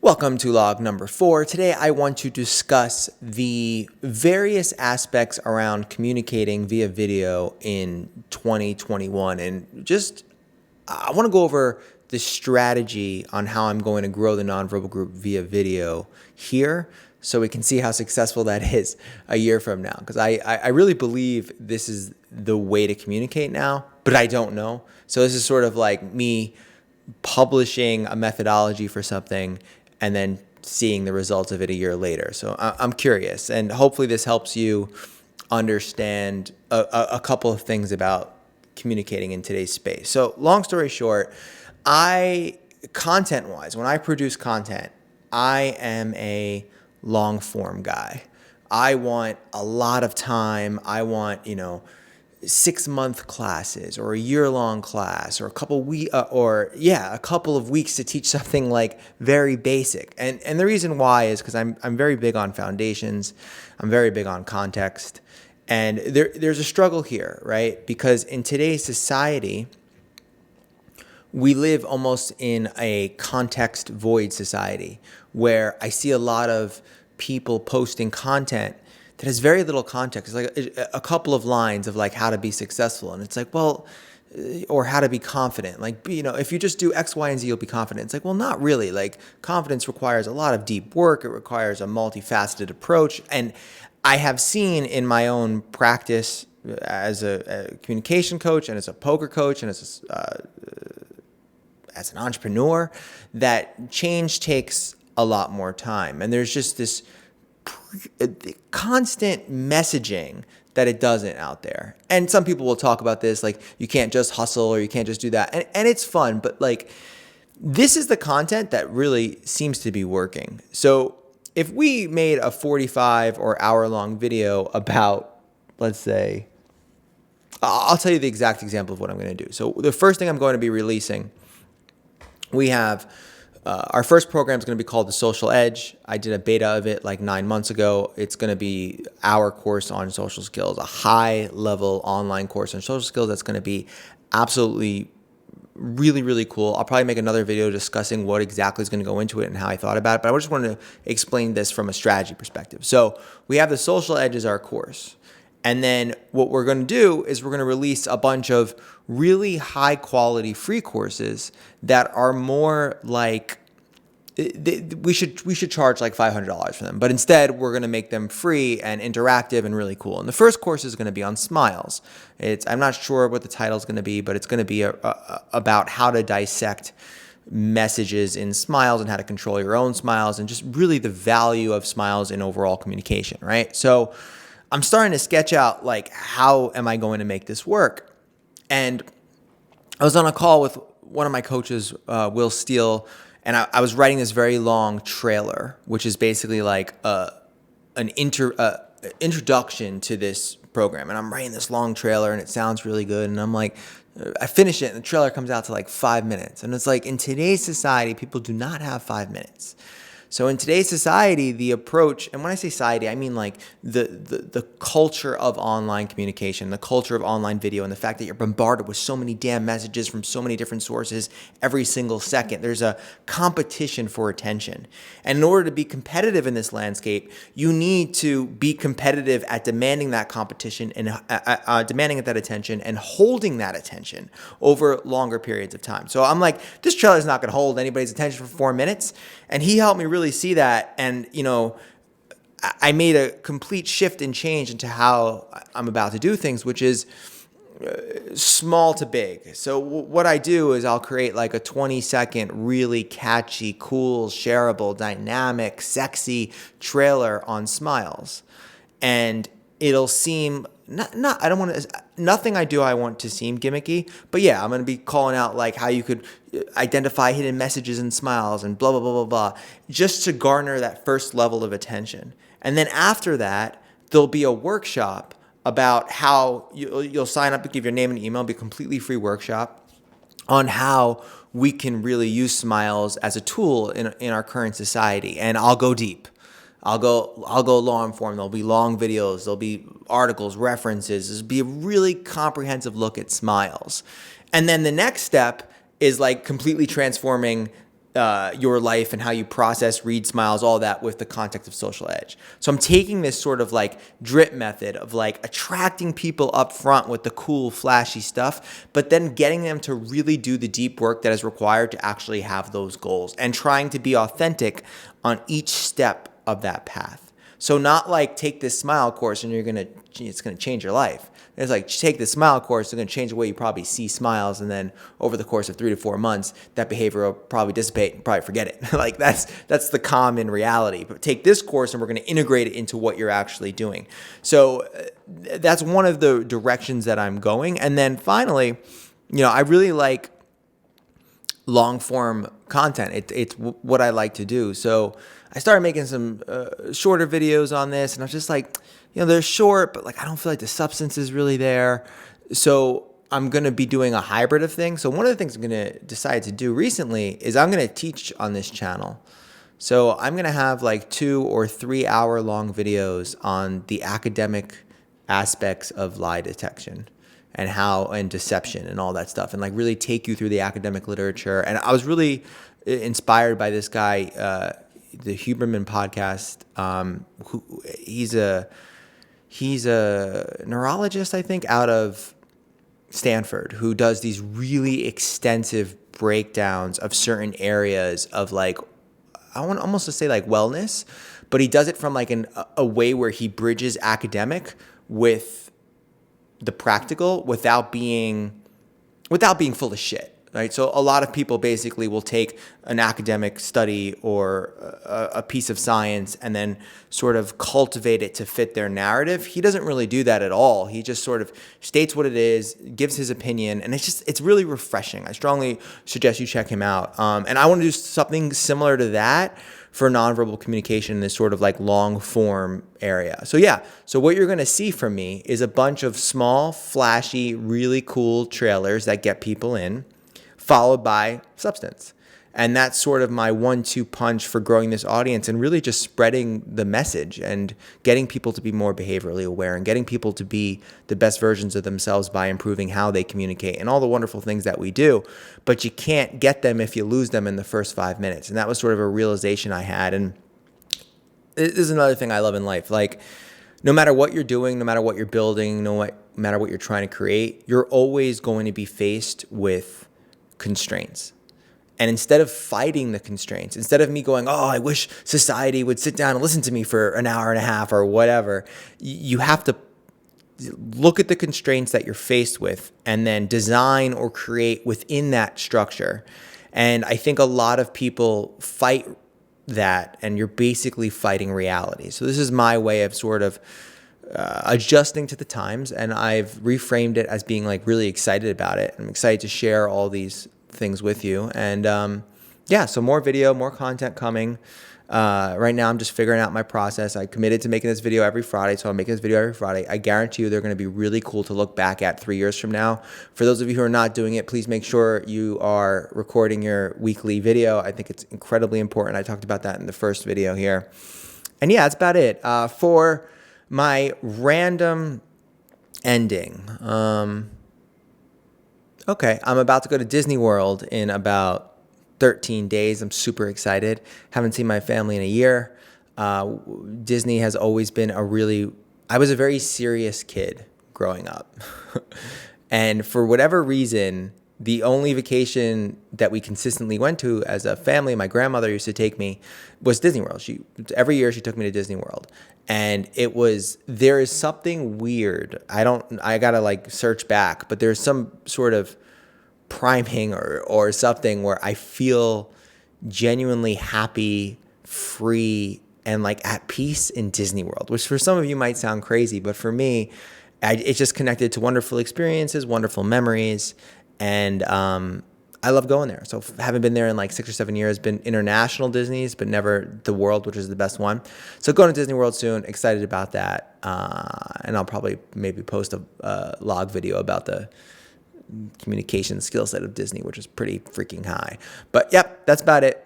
Welcome to log number 4. Today I want to discuss the various aspects around communicating via video in 2021 and I want to go over the strategy on how I'm going to grow the nonverbal group via video here so we can see how successful that is a year from now, because I really believe this is the way to communicate now, but I don't know. So this is sort of like me publishing a methodology for something and then seeing the results of it a year later. So I'm curious, and hopefully this helps you understand a couple of things about communicating in today's space. So long story short, content-wise, when I produce content, I am a long form guy. I want a lot of time. I want, 6-month classes or a year-long class or a couple of weeks to teach something like very basic. And the reason why is because I'm very big on foundations. I'm very big on context. And there's a struggle here, right? Because in today's society, we live almost in a context void society where I see a lot of people posting content that has very little context. It's like a couple of lines of like how to be successful. And it's like, well, or how to be confident. Like, if you just do X, Y, and Z, you'll be confident. It's like, well, not really. Like, confidence requires a lot of deep work. It requires a multifaceted approach. And I have seen in my own practice as a communication coach and as a poker coach and as an entrepreneur that change takes a lot more time. And there's just this constant messaging that it doesn't out there. And some people will talk about this, like you can't just hustle or you can't just do that. And it's fun, but like this is the content that really seems to be working. So if we made a 45 or hour long video about, let's say, I'll tell you the exact example of what I'm going to do. So the first thing I'm going to be releasing, we have our first program is going to be called The Social Edge. I did a beta of it like 9 months ago. It's going to be our course on social skills, a high-level online course on social skills that's going to be absolutely really, really cool. I'll probably make another video discussing what exactly is going to go into it and how I thought about it, but I just wanted to explain this from a strategy perspective. So we have The Social Edge as our course. And then what we're going to do is we're going to release a bunch of really high quality free courses that are more like we should charge like $500 for them. But instead, we're going to make them free and interactive and really cool. And the first course is going to be on smiles. I'm not sure what the title is going to be, but it's going to be about how to dissect messages in smiles and how to control your own smiles and just really the value of smiles in overall communication, right? So I'm starting to sketch out like how am I going to make this work? And I was on a call with one of my coaches, Will Steele, and I was writing this very long trailer, which is basically like an introduction to this program. And I'm writing this long trailer and it sounds really good. And I'm like, I finish it and the trailer comes out to like 5 minutes. And it's like in today's society, people do not have 5 minutes. So in today's society, the approach, and when I say society, I mean like the culture of online communication, the culture of online video, and the fact that you're bombarded with so many damn messages from so many different sources every single second. There's a competition for attention. And in order to be competitive in this landscape, you need to be competitive at demanding that competition and demanding that attention and holding that attention over longer periods of time. So I'm like, this trailer is not going to hold anybody's attention for 4 minutes. And he helped me really see that. And, I made a complete shift and change into how I'm about to do things, which is small to big. So what I do is I'll create like a 20-second, really catchy, cool, shareable, dynamic, sexy trailer on smiles. And it'll seem nothing I do I want to seem gimmicky, but yeah, I'm going to be calling out like how you could identify hidden messages and smiles and blah, blah, blah, blah, blah, just to garner that first level of attention. And then after that, there'll be a workshop about how you'll sign up and give your name and email, it'll be a completely free workshop on how we can really use smiles as a tool in our current society. And I'll go deep. I'll go long form. There'll be long videos. There'll be articles, references. There'll be a really comprehensive look at smiles. And then the next step is like completely transforming your life and how you process, read smiles, all that with the context of Social Edge. So I'm taking this sort of like drip method of like attracting people up front with the cool, flashy stuff, but then getting them to really do the deep work that is required to actually have those goals and trying to be authentic on each step of that path. So not like take this smile course and it's gonna change your life. It's like take this smile course, it's gonna change the way you probably see smiles, and then over the course of 3 to 4 months, that behavior will probably dissipate and probably forget it. Like that's the common reality. But take this course and we're gonna integrate it into what you're actually doing. So that's one of the directions that I'm going. And then finally, I really like long form content. It's what I like to do. So I started making some shorter videos on this, and I was just like, they're short, but like I don't feel like the substance is really there. So I'm going to be doing a hybrid of things. So one of the things I'm going to decide to do recently is I'm going to teach on this channel. So I'm going to have like 2 or 3 hour long videos on the academic aspects of lie detection and deception and all that stuff, and like really take you through the academic literature. And I was really inspired by this guy, the Huberman podcast. He's a neurologist, I think, out of Stanford, who does these really extensive breakdowns of certain areas of like, I want almost to say like wellness, but he does it from like a way where he bridges academic with the practical without being full of shit. Right? So a lot of people basically will take an academic study or a piece of science and then sort of cultivate it to fit their narrative. He doesn't really do that at all. He just sort of states what it is, gives his opinion, and it's really refreshing. I strongly suggest you check him out. And I want to do something similar to that for nonverbal communication in this sort of like long form area. So what you're going to see from me is a bunch of small, flashy, really cool trailers that get people in, followed by substance. And that's sort of my 1-2 punch for growing this audience and really just spreading the message and getting people to be more behaviorally aware and getting people to be the best versions of themselves by improving how they communicate and all the wonderful things that we do. But you can't get them if you lose them in the first 5 minutes. And that was sort of a realization I had. And this is another thing I love in life. Like, no matter what you're doing, no matter what you're building, no matter what you're trying to create, you're always going to be faced with constraints. And instead of fighting the constraints, instead of me going, oh, I wish society would sit down and listen to me for an hour and a half or whatever, you have to look at the constraints that you're faced with and then design or create within that structure. And I think a lot of people fight that, and you're basically fighting reality. So this is my way of sort of adjusting to the times, and I've reframed it as being like really excited about it. I'm excited to share all these things with you, and so more video, more content coming. Right now I'm just figuring out my process. I committed to making this video every Friday, so I'm making this video every Friday. I guarantee you they're going to be really cool to look back at 3 years from now. For those of you who are not doing it, please make sure you are recording your weekly video. I think it's incredibly important. I talked about that in the first video here. And yeah, that's about it. For my random ending. Okay, I'm about to go to Disney World in about 13 days. I'm super excited. Haven't seen my family in a year. Disney has always been I was a very serious kid growing up. And for whatever reason, the only vacation that we consistently went to as a family, my grandmother used to take me, was Disney World. Every year she took me to Disney World. And there is something weird. I gotta like search back, but there's some sort of priming or something where I feel genuinely happy, free, and like at peace in Disney World, which for some of you might sound crazy, but for me, it's just connected to wonderful experiences, wonderful memories, and I love going there. So haven't been there in like 6 or 7 years. Been international Disney's, but never the world, which is the best one. So going to Disney World soon. Excited about that. And I'll probably maybe post a log video about the communication skill set of Disney, which is pretty freaking high. But yep, that's about it.